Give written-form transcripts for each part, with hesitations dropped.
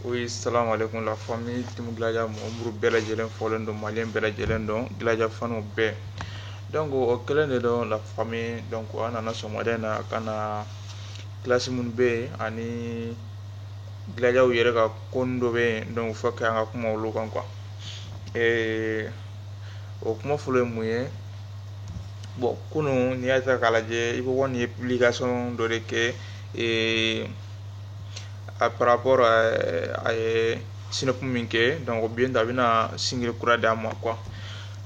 Oui, salam alaikum la famille Timu Gladia Moumbrou Bela Jelen Folendo Malien Bela Jelendo Gladia Fano B. Donc au kelen de don la famille donc on a son modèle kana classe mun B ani Gladia yere ka kondo be donc faut que anga kuma olu kan quoi. Et o kuma folo muye bon kunu ni ata kalaje ibo woni publication do de ke et par rapport à sinop min kɛ donc bien da bɛna singiri kura d'a ma quoi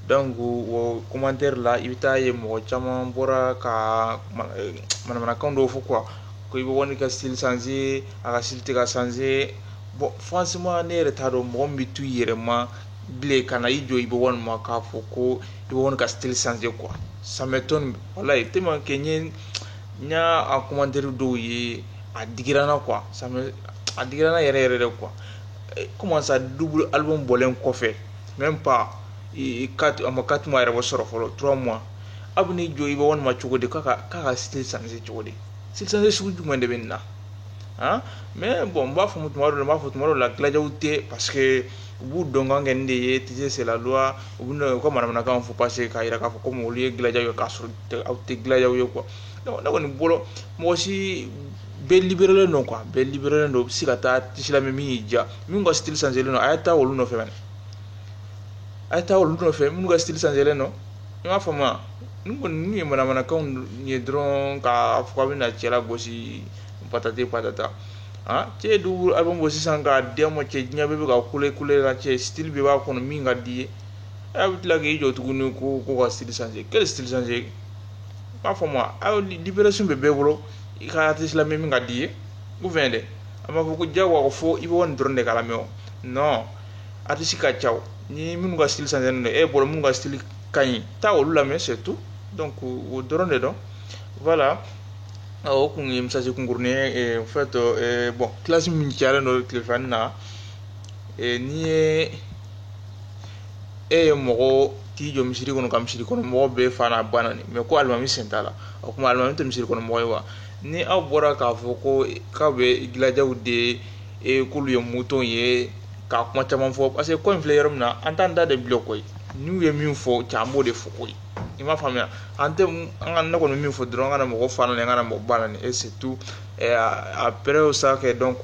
donc o commentaire la i bɛ taa ye mɔgɔ caman bɔra ka manamanakan dɔw fɔ quoi ko i bɛ wani ka style changer a ka style tɛ ka changer bon franchement ne yɛrɛ t'a dɔn mɔgɔ min bɛ to i yɛrɛ ma bilen ka na i jɔ i bɛ wani ma k'a fɔ ko i bɛ wani ka style changer quoi ça m'étonne walayi tellement que n y'a a commentaire dɔw ye a digira n na quoi ça me a digira n na yɛrɛ yɛrɛ de quoi comment ça double album bɔlen kɔfɛ même pas a ma 4 mois yɛrɛ bɔ sɔrɔ fɔlɔ 3 mois a bɛ n'i jɔ i bɛ wani ma cogo di k'a ka style changer cogo di style changer sugu jumɛn de bɛ nin na hein mais bon n b'a fɔ tuma dɔw la Glajaw tɛ parce que u b'u dɔn kan kɛ nin de ye TG c'est la loi u bɛ u ka manamanakan fɔ parce que k'a jira k'a fɔ ko olu ye Glajaw ye k'a sɔrɔ aw tɛ Glajaw ye quoi donc ne kɔni bolo mɔgɔ si bɛɛ libéralen don quoi bɛɛ libéralen don u bɛ se ka taa tisi la min y'i diya min ka style changelen don a ye taa olu nɔfɛ mɛnɛ a ye taa olu nɔfɛ minnu ka style changelen don i m'a faamuya n'u ye manamanakanw ye dɔrɔn k'a fɔ k'a bɛna cɛ lagosi patati patata ah cɛ du album bɔ sisan k'a di a ma cɛ diɲɛ bɛɛ bɛ ka kule la cɛ style bɛɛ b'a kɔnɔ min ka di ye a bɛ tila k'i jɔ tuguni ko ka style changer quel style changer i m'a faamuya a libération bɛ bɛɛ bolo i ka artiste la min ka di ye ou bien dɛ a ma fɔ ko jagoya ko fo i bɛ wani dɔrɔn de k'a lamɛn o non artiste ka ca ni minnu ka style changer don e bolo minnu ka style ka ɲi taa olu lamɛn c'est tout donc o dɔrɔn de don voilà o kun ye message kunkurunin ye en fait bon classe min cayalen don telefɔni na ni ye e ye mɔgɔ k'i jɔ misiri kɔnɔ ka misiri kɔnɔ mɔgɔ bɛɛ fa n'a ba nani mais ko alimami sen t'a la o kuma alimami tɛ misiri kɔnɔ mɔgɔ ye wa ni aw bɔra k'a fɔ ko k'aw bɛ Glajaw de k'olu ye mouton ye ka kuma caman fɔ parce que ko in filɛ yɔrɔ min na an t'an da de bilen koyi n'u ye min fɔ cɛ an b'o de fɔ koyi i m'a faamuya an tɛ an ka ne kɔni min fɔ dɔrɔn an kana mɔgɔ fa nani an kana mɔgɔ ba nani et surtout après ça que donc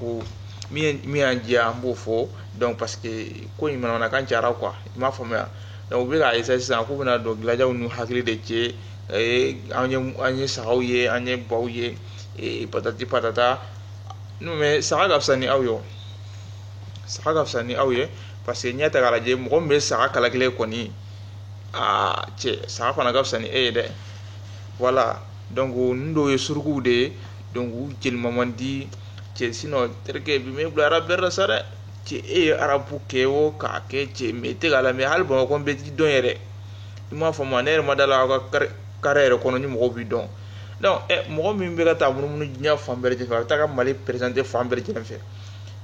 min y'an diya an b'o fɔ donc parce que ko in manamanakan cayara quoi i m'a faamuya donc u bɛ k'a essayer sisan k'u bɛna don Glajaw n'u hakili de cɛ an ye sagaw ye an ye baw ye patati patata mais saga ka fisa ni aw ye saga ka fisa ni aw ye parce que n'i y'a ta k'a lajɛ mɔgɔ min bɛ saga kala kelen kɔni cɛ saga fana ka fisa ni e ye dɛ voilà donc nin dɔw ye surukuw de ye donc u jelima man di cɛ sinon terikɛ bi m'e bila arabu bɛɛ la sa dɛ cɛ e ye arabu kɛ o k'a kɛ cɛ mais i tɛ k'a lamɛn hali Bamakɔ n bɛ t'i dɔn yɛrɛ i m'a faamuya ne yɛrɛ ma da la aw ka carré yɛrɛ kɔnɔ ni mɔgɔw b'i dɔn donc mɔgɔ min bɛ ka taa munumunu diɲɛ fan bɛɛ lajɛlen fɛ a bɛ taa ka Mali présenter fan bɛɛ lajɛlen fɛ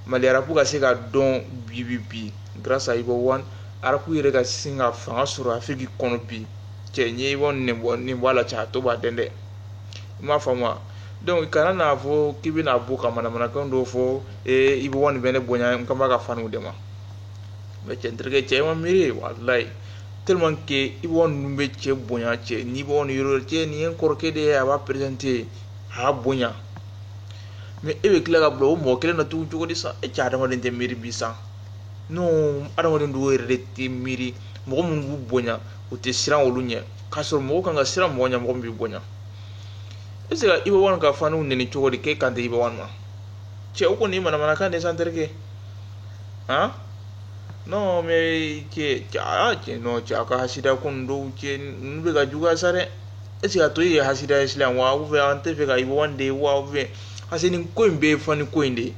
Mali arabu ka se ka dɔn bi grâce à Ibo One arabu yɛrɛ ka sin ka fanga sɔrɔ Afiriki kɔnɔ bi cɛ n ye Ibo nin bɔ a la cɛ a to b'a den dɛ i m'a faamuya donc kana n'a fɔ k'i bɛna bɔ ka manamanakan dɔw fɔ Ibo One bɛ ne bonya n kan b'a ka faniw de ma mais cɛ n terikɛ cɛ i ma miiri ye walayi tellement que Ibo One ninnu bɛ cɛ bonya cɛ ni Ibo One yɔrɔ cɛ nin ye n kɔrɔkɛ de ye a b'a présenter a y'a bonya mais e bɛ tila ka bila o mɔgɔ kelen na tugun cogo di sa e cɛ adamaden tɛ miiri bi sa non adamaden dɔw yɛrɛ de tɛ miiri mɔgɔ minnu b'u bonya u tɛ siran olu ɲɛ k'a sɔrɔ mɔgɔ kan ka siran mɔgɔ ɲɛ mɔgɔ min b'i bonya est ce que Ibo One ka faniw neni cogo di k'e kan tɛ Ibo One ma cɛ o kɔni ye manamanakan de ye sa n terikɛ han non mais cɛ non cɛ a ka hasida ko nin dɔw cɛ ninnu bɛ ka juguya sa dɛ est ce que a to e ye hasida ye sisan wa ou bien an tɛ fɛ ka Ibo One de ye wa ou bien parce que nin ko in bɛɛ ye fani ko in de ye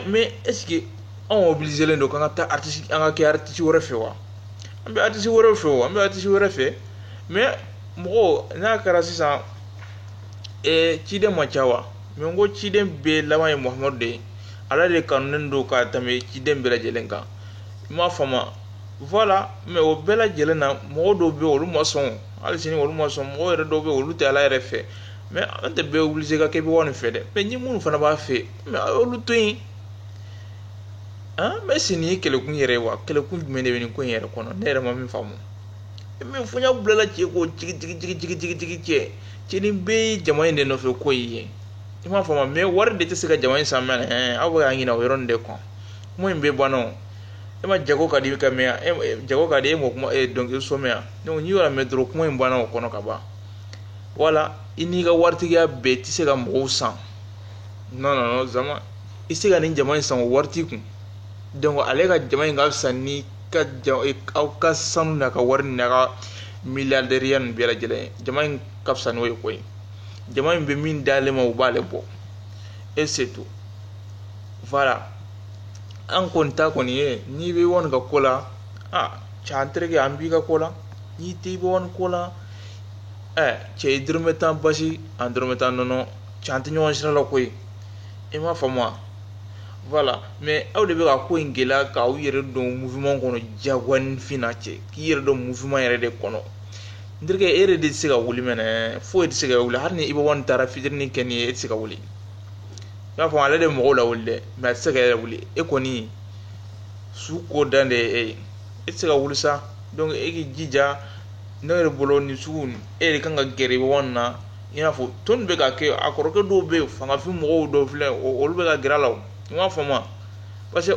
mais est ce que anw obliger don k'an ka taa artiste an ka kɛ artiste wɛrɛ fɛ wa an bɛ artiste wɛrɛ fɛ o an bɛ artiste wɛrɛ fɛ mais mɔgɔw n'a kɛra sisan ciden ma ca wa mais n ko ciden bɛɛ laban ye Muhamadu de ye ala de kanunen don ka tɛmɛ ciden bɛɛ lajɛlen kan i m'a faamuya voilà mais o bɛɛ lajɛlen na mɔgɔ dɔw bɛ yen olu ma sɔn hali sini olu ma sɔn mɔgɔ yɛrɛ dɔw bɛ yen olu tɛ ala yɛrɛ fɛ mais an tɛ bɛɛ obliger ka kɛ Ibo One fɛ dɛ mais ni minnu fana b'a fɛ mais olu to yen mais sini kelekun yɛrɛ wa kelekun jumɛn de bɛ nin ko in yɛrɛ kɔnɔ ne yɛrɛ ma min faamu mais fo n y'a bilala cɛ ko jigi cɛ nin bɛɛ ye jama in de nɔfɛ ko ye i m'a faamu mais wari de tɛ se ka jama in san mɛnɛ aw bɛ k'a ɲinɛ o yɔrɔnin de kɔ kuma in bɛ banna e ma jago ka di ka mɛn jago ka di e mɔ kuma dɔnkili so mɛn donc n'i y'o lamɛn dɔrɔn kuma in banna o kɔnɔ ka ban wala i n'i ka waritigiya bɛɛ i tɛ se ka mɔgɔw san non zama i se ka nin jama in san o wari t'i kun donc ale ka jama in ka fisa ni ka aw ka sanu n'a ka wari n'a ka miliyardɛriya nin bɛɛ lajɛlen ye jama in ka fisa n'o ye koyi jama in bɛ min d'ale ma u b'ale bɔ et c'est tout voilà an kɔni ta kɔni ye n'i bɛ wani ka ko la cɛ an terikɛ an b'i ka ko la n'i tɛ i bɛ wani ko la cɛ i dɔrɔmɛ tan basi an dɔrɔmɛ tan nɔnɔ cɛ an tɛ ɲɔgɔn sira la koyi i m'a faamu wa voilà mais aw de bɛ ka ko in gɛlɛya k'aw yɛrɛ don mouvement kɔnɔ jagoyanifin na cɛ k'i yɛrɛ dɔn mouvement yɛrɛ de kɔnɔ n terikɛ e yɛrɛ de tɛ se ka wuli mɛnɛ foyi tɛ se ka wuli hali ni i bɛ wani taara fitinin kɛ nin ye e tɛ se ka wuli i b'a fɔ ale de mɔgɔw la wuli dɛ mais a tɛ se ka yɛrɛ wuli e kɔni su ko dan de ye e ye e tɛ se ka wuli sa donc e k'i jija ne yɛrɛ bolo nin sugu e de kan ka gɛrɛ i bɛ wani na i n'a fɔ tɔn bɛ ka kɛ a kɔrɔkɛ dɔw bɛ yen fangafin mɔgɔw dɔw filɛ olu bɛ ka gɛrɛ a la o i m'a faamu parce que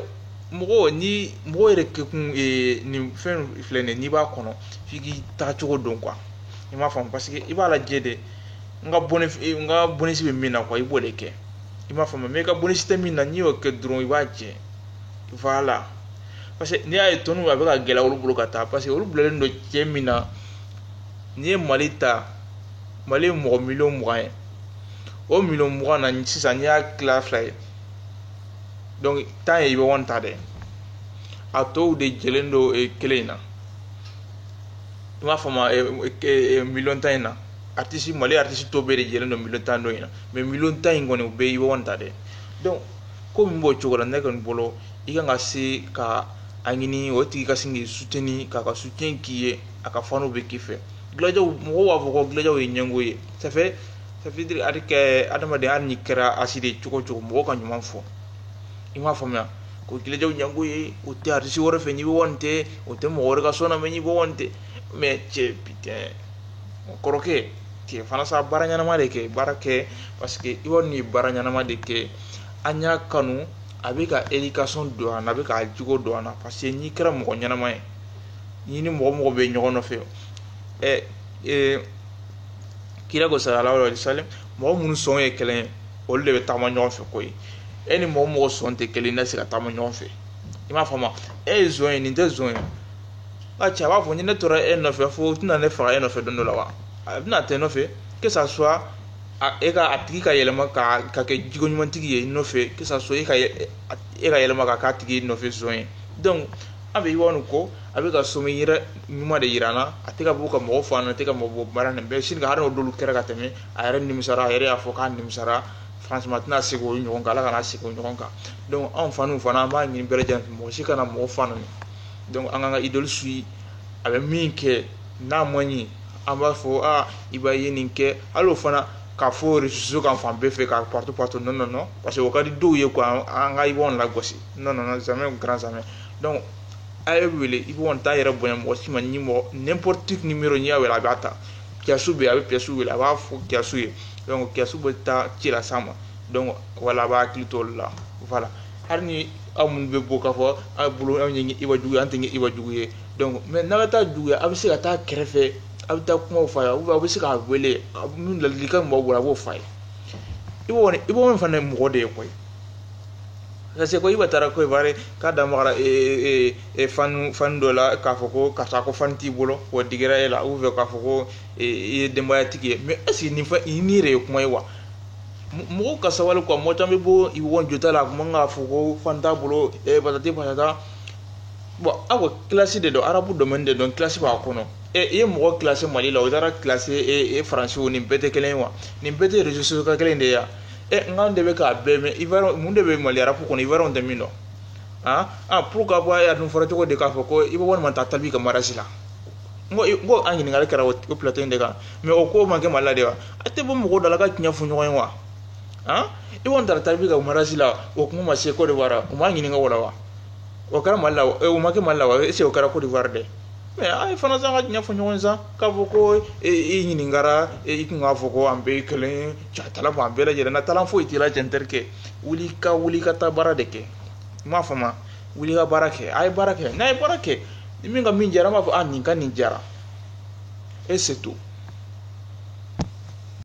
mɔgɔ ni mɔgɔ yɛrɛ kɛkun nin fɛn filɛ nin ye n'i b'a kɔnɔ f'i k'i tagacogo dɔn quoi i m'a faamu parce que i b'a lajɛ de n ka bonus bɛ min na quoi i b'o de kɛ i m'a faamu mais i ka bonus tɛ min na n'i y'o kɛ dɔrɔn i b'a jɛ voilà parce que n'i y'a ye tɔnw a bɛ ka gɛlɛya olu bolo ka taa parce que olu bilalen don cɛ min na n'i ye Mali ta Mali ye mɔgɔ miliyɔn 20 ye o miliyɔn 20 na sisan n'i y'a tila fila ye donc tan ye i bɛ wani ta dɛ a tɔw de jɛlen don kelen in na i m'a faamu miliyɔn tan in na artiste Mali artiste tɔw bɛɛ de jɛlen don miliyɔn tan dɔ in na mais miliyɔn tan in kɔni o bɛɛ i bɛ wani ta dɛ donc ko min b'o cogo la ne kɔni bolo i kan ka se ka a ɲini o tigi ka sin k'i soutenir k'a ka soutien k'i ye a ka faniw bɛ k'i fɛ gilajaw mɔgɔw b'a fɔ ko gilajaw ye ɲɛngo ye ça fait dire hali kɛ adamaden hali ni kɛra aside ye cogo cogo mɔgɔw ka ɲuman fɔ i m'a faamuya ko gilajaw ɲɛngo ye o tɛ artiste wɛrɛ fɛ n'i bɛ wani tɛ o tɛ mɔgɔ wɛrɛ ka so na mɛ n'i bɛ wani tɛ mais cɛ putain kɔrɔkɛ cɛ fana sa baara ɲɛnama de kɛ baara kɛ parce que i b'a nin ye baara ɲɛnama de kɛ an y'a kanu a bɛ ka éducation don an na a bɛ ka jogo don an na parce que n'i kɛra mɔgɔ ɲɛnama ye n'i ni mɔgɔ bɛ ɲɔgɔn nɔfɛ kira ko sallallahu alaihi wasallam mɔgɔ minnu sɔn ye kelen ye olu de bɛ taama ɲɔgɔn fɛ koyi e ni mɔgɔ sɔn tɛ kelen na se ka taama ɲɔgɔn fɛ i m'a faamu e ye zɔn ye nin tɛ zɔn ye a cɛ a b'a fɔ ni ne tora e nɔfɛ fo tɛna ne faga e nɔfɛ don dɔ la wa a bɛna tɛ nɔfɛ que ça soit a tigi ka yɛlɛma ka kɛ jogo ɲumantigi ye nɔfɛ que ça soit e ka yɛlɛma ka k'a tigi nɔfɛ zɔn ye donc a bɛ wani ko a bɛ ka somi yɛrɛ ɲuman de yira an na a tɛ ka bɔ ka mɔgɔ fɔ an na a tɛ ka mɔgɔ bɔ baara nin bɛɛ sini ka hali n'olu kɛra ka tɛmɛ a yɛrɛ nimisara a yɛrɛ y'a fɔ k'a nimisara franchement tɛna segin o ɲɔgɔn kan ala kana segin o ɲɔgɔn kan donc anw faniw fana an b'a ɲini bɛɛ lajɛlen fɛ mɔgɔ si kana mɔgɔ fa nani donc an k'an ka idole suit a bɛ min kɛ n'a ma ɲi an b'a fɔ i b'a ye nin kɛ hali o fana k'a fɔ réseaux kan fan bɛɛ fɛ ka partout non parce que o ka di dɔw ye quoi an ka i b'anw lagosi non jamais grand jamais donc a ye wele i b'anw t'a yɛrɛ bonya mɔgɔ si ma ni mɔgɔ n'importe quel numéro n'i y'a wele a b'a ta kiyasiw bɛ yen a bɛ kiyasiw wele a b'a fɔ kiyasiw ye donc kiyasiw bɛ taa ci la s'a ma donc wala a b'a hakili to olu la voilà hali ni aw minnu bɛ bɔ k'a fɔ aw bolo anw ye Iba Jugu ye an tɛ kɛ Iba Jugu ye donc mais n'a bɛ taa juguya a bɛ se ka taa kɛrɛfɛ a bɛ taa kumaw f'a ye ou bien a bɛ se k'a wele min ladilikan min b'aw bolo a b'o f'a ye i b'o min fana ye mɔgɔ de ye koyi parce que ko Iba taara Côte d'Ivoire k'a damagara fan dɔ la k'a fɔ ko karisa ko fan t'i bolo o digira e la ou bien k'a fɔ ko i ye denbayatigi ye mais est ce que nin yɛrɛ ye kuma ye wa mɔgɔw ka sabali quoi mɔgɔ caman bɛ bɔ i wɔn jota la a kuma k'a fɔ ko fan t'a bolo patata bon aw classe de don arabu domaine de don classe b'a kɔnɔ i ye mɔgɔ classe Mali la o taara classe faransiw nin bɛɛ tɛ kelen ye wa nin bɛɛ tɛ réseaux sociaux ka kelen de ye ya nkan de bɛ k'a bɛɛ mɛn Ivoire mun de bɛ Mali arabu kɔnɔ Ivoire tɛ min dɔn pourquoi bɔ a dun fɔra cogo de k'a fɔ ko i bɛ walima ta tabi ka marasi la n ko an ɲininkali kɛra o plateau in de kan mais o ko ma kɛ Mali la de wa a tɛ bɔ mɔgɔw da la ka tiɲɛ fɔ ɲɔgɔn ye wa i kɔni taara tabi ka marasi la o kuma ma se Côte d'Ivoire o m'a ɲininka o la wa o kɛra mali la o ma kɛ mali la wa est ce que o kɛra Côte d'Ivoire dɛ mais a ye fana san ka ɲɛfɔ ɲɔgɔn san k'a fɔ ko i ɲininkara i kun k'a fɔ ko an bɛɛ ye kelen talan b'an bɛɛ lajɛlen na talan foyi t'i la cɛ n terikɛ wuli ka taa baara de kɛ i m'a faamu wuli ka baara kɛ a ye baara kɛ n'a ye baara kɛ ni min ka min diyara an b'a fɔ nin ka nin diyara et c'est tout